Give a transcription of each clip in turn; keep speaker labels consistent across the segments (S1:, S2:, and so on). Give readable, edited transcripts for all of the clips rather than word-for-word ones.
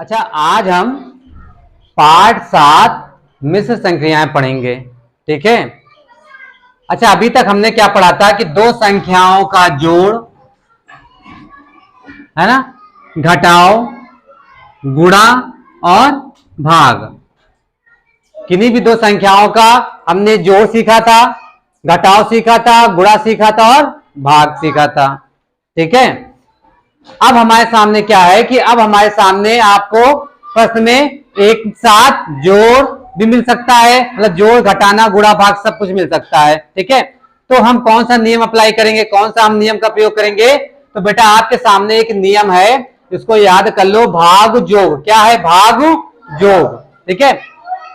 S1: अच्छा, आज हम पाठ 7 मिश्र संख्याएं पढ़ेंगे। ठीक है। अच्छा, अभी तक हमने क्या पढ़ा था कि दो संख्याओं का जोड़ है ना, घटाओ, गुणा और भाग। किन्हीं भी दो संख्याओं का हमने जोड़ सीखा था, घटाओ सीखा था, गुणा सीखा था और भाग सीखा था। ठीक है। अब हमारे सामने क्या है कि अब हमारे सामने आपको प्रश्न में एक साथ जोड़ भी मिल सकता है, मतलब जोड़, घटाना, गुणा, भाग सब कुछ मिल सकता है। ठीक है। तो हम कौन सा नियम अप्लाई करेंगे, कौन सा हम नियम का प्रयोग करेंगे? तो बेटा आपके सामने एक नियम है, इसको याद कर लो, भाग जोग। क्या है? भाग जोग। ठीक है।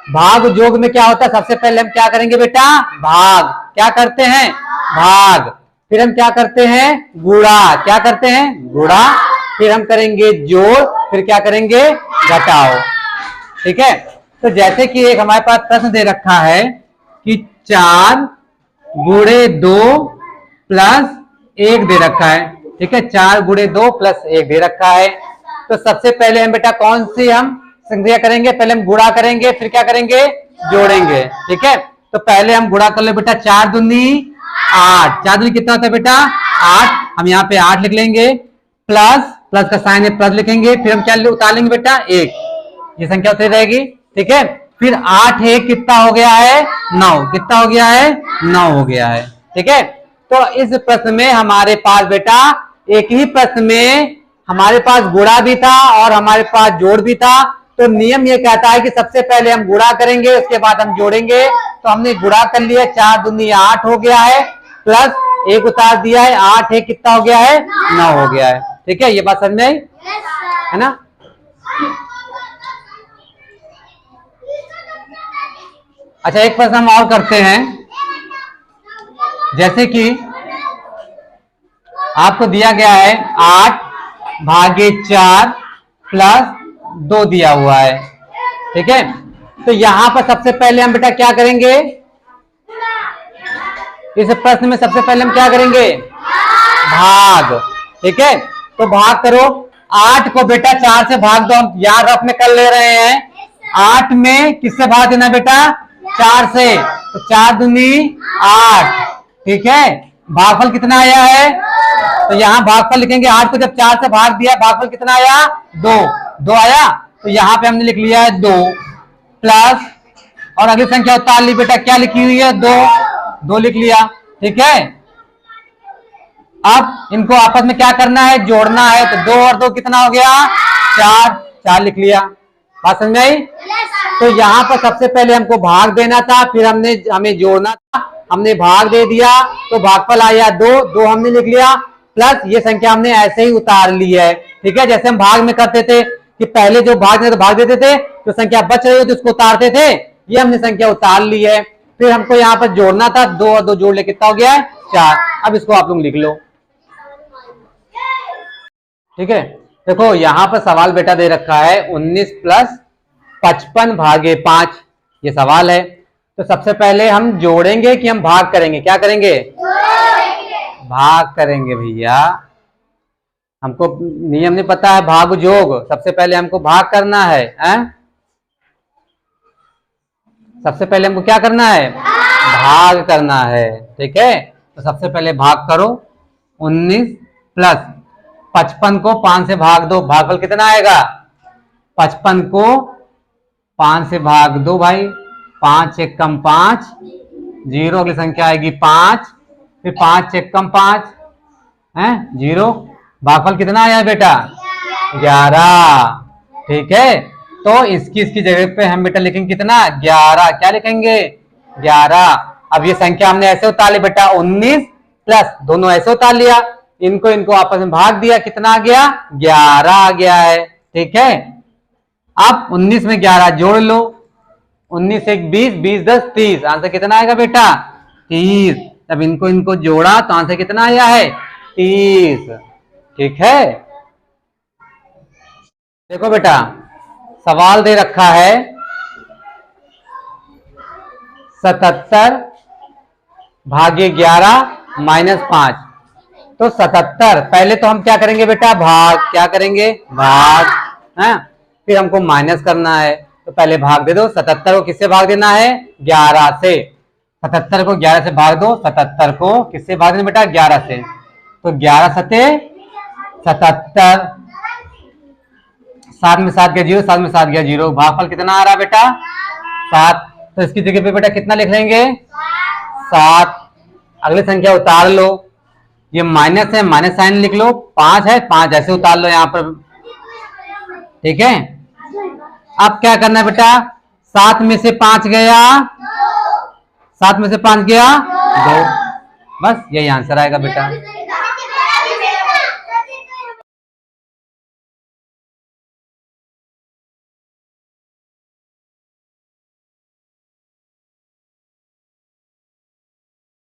S1: भाग जोग में क्या होता है? सबसे पहले हम क्या करेंगे बेटा? भाग। क्या करते हैं? भाग। फिर हम क्या करते हैं? गुणा। क्या करते हैं? गुणा। फिर हम करेंगे जोड़, फिर क्या करेंगे? घटाओ। ठीक है। तो जैसे कि एक हमारे पास प्रश्न दे रखा है कि 4 गुणे 2 प्लस 1 दे रखा है। ठीक है। 4 गुणे 2 प्लस 1 दे रखा है। तो सबसे पहले हम बेटा कौन सी हम संख्या करेंगे? पहले हम गुणा करेंगे, फिर क्या करेंगे? जोड़ेंगे। ठीक है। तो पहले हम गुणा कर ले बेटा। 4 दूनी 8। 4 दूनी कितना होता है बेटा? 8। हम यहाँ पे 8 लिख लेंगे, प्लस प्लस का साइन है, प्लस लिखेंगे, फिर हम क्या उतार लेंगे बेटा? 1। ये संख्या उतरी रहेगी। ठीक है। फिर 8 1 कितना हो गया है? 9। कितना हो गया है? 9 हो गया है। ठीक है। तो इस प्रश्न में हमारे पास बेटा एक ही प्रश्न में हमारे पास गुणा भी था और हमारे पास जोड़ भी था। तो नियम ये कहता है कि सबसे पहले हम गुणा करेंगे, उसके बाद हम जोड़ेंगे। तो हमने गुणा कर लिया, 4 दूनी 8 हो गया है, प्लस 1 उतार दिया है, 8 1 कितना हो गया है? 9 हो गया है। ठीक है। ये बात समझ में आई है ना? अच्छा, एक प्रश्न हम और करते हैं। जैसे कि आपको दिया गया है 8 भागे 4 प्लस 2 दिया हुआ है। ठीक है। तो यहां पर सबसे पहले हम बेटा क्या करेंगे? इस प्रश्न में सबसे पहले हम क्या करेंगे? भाग। ठीक है। तो भाग करो। 8 को बेटा 4 से भाग दो। हम याद रखने कर ले रहे हैं, 8 में किससे भाग देना बेटा? 4 से। तो 4 दूनी 8। ठीक है। भागफल कितना आया है? तो यहाँ भागफल लिखेंगे। 8 को जब 4 से भाग दिया, भागफल कितना आया? 2। 2 आया। तो यहाँ पे हमने लिख लिया है 2, प्लस और अगली संख्या उतार ली बेटा। क्या लिखी हुई है? 2। 2 लिख लिया। ठीक है। अब इनको आपस में क्या करना है? जोड़ना है। तो 2 और 2 कितना हो गया? 4। 4 लिख लिया। बात समझ में आई? तो यहाँ पर सबसे पहले हमको भाग देना था, फिर हमें जोड़ना था। हमने भाग दे दिया तो भागफल आया 2। 2 हमने लिख लिया, प्लस ये संख्या हमने ऐसे ही उतार ली है। ठीक है। जैसे हम भाग में करते थे कि पहले जो भाग देते तो भाग देते थे, जो संख्या बच रही होती उसको उतारते थे। ये हमने संख्या उतार ली है। फिर हमको यहाँ पर जोड़ना था। 2 और 2 जोड़ ले कितना हो गया है? 4। अब इसको आप लोग लिख लो। ठीक है। देखो यहां पर सवाल बेटा दे रखा है 19 प्लस 55 भागे 5। ये सवाल है। तो सबसे पहले हम जोड़ेंगे कि हम भाग करेंगे? क्या करेंगे? भाग करेंगे भैया। हमको नियम नहीं पता है भाग जोग। सबसे पहले हमको भाग करना है, सबसे पहले हमको क्या करना है? भाग करना है। ठीक है। तो सबसे पहले भाग करो। 19 प्लस 55 को 5 से भाग दो, भागफल कितना आएगा? 55 को 5 से भाग दो भाई। 5 1 कम 5, 0। अगली संख्या आएगी 5, फिर 5 1 कम 5 है 0। भागफल कितना आया बेटा? 11। ठीक है। तो इसकी जगह पे हम बेटा लिखेंगे कितना? 11। क्या लिखेंगे? 11। अब ये संख्या हमने ऐसे उतार ली बेटा, 19 प्लस दोनों ऐसे उतार लिया, इनको आपस में भाग दिया, कितना आ गया? 11 आ गया है। ठीक है। अब 19 में 11 जोड़ लो। 19 1 20, 20 10 30। आंसर कितना आएगा बेटा? 30। जब इनको जोड़ा तो आंसर कितना आया है? 30। ठीक है। देखो बेटा सवाल दे रखा है 77 भागे 11 माइनस 5। तो 77 पहले तो हम क्या करेंगे बेटा? भाग। क्या करेंगे? भाग है। फिर हमको माइनस करना है। तो पहले भाग दे दो, 77 को किससे भाग देना है? 11 से। 77 को 11 से भाग दो, 77 को किससे भाग देना बेटा? 11 से। तो 11 सते 77, 7 में 7 गया 0, 7 में 7 गया 0, भागफल कितना आ रहा बेटा? 7। तो इसकी जगह पे बेटा कितना लिख लेंगे? 7। अगली संख्या उतार लो, ये माइनस है, माइनस साइन लिख लो, 5 है, 5 ऐसे उतार लो यहाँ पर, ठीक है। अब क्या करना है बेटा? 7 में से 5 गया, 7 में से 5 गया 2, बस यही आंसर आएगा बेटा।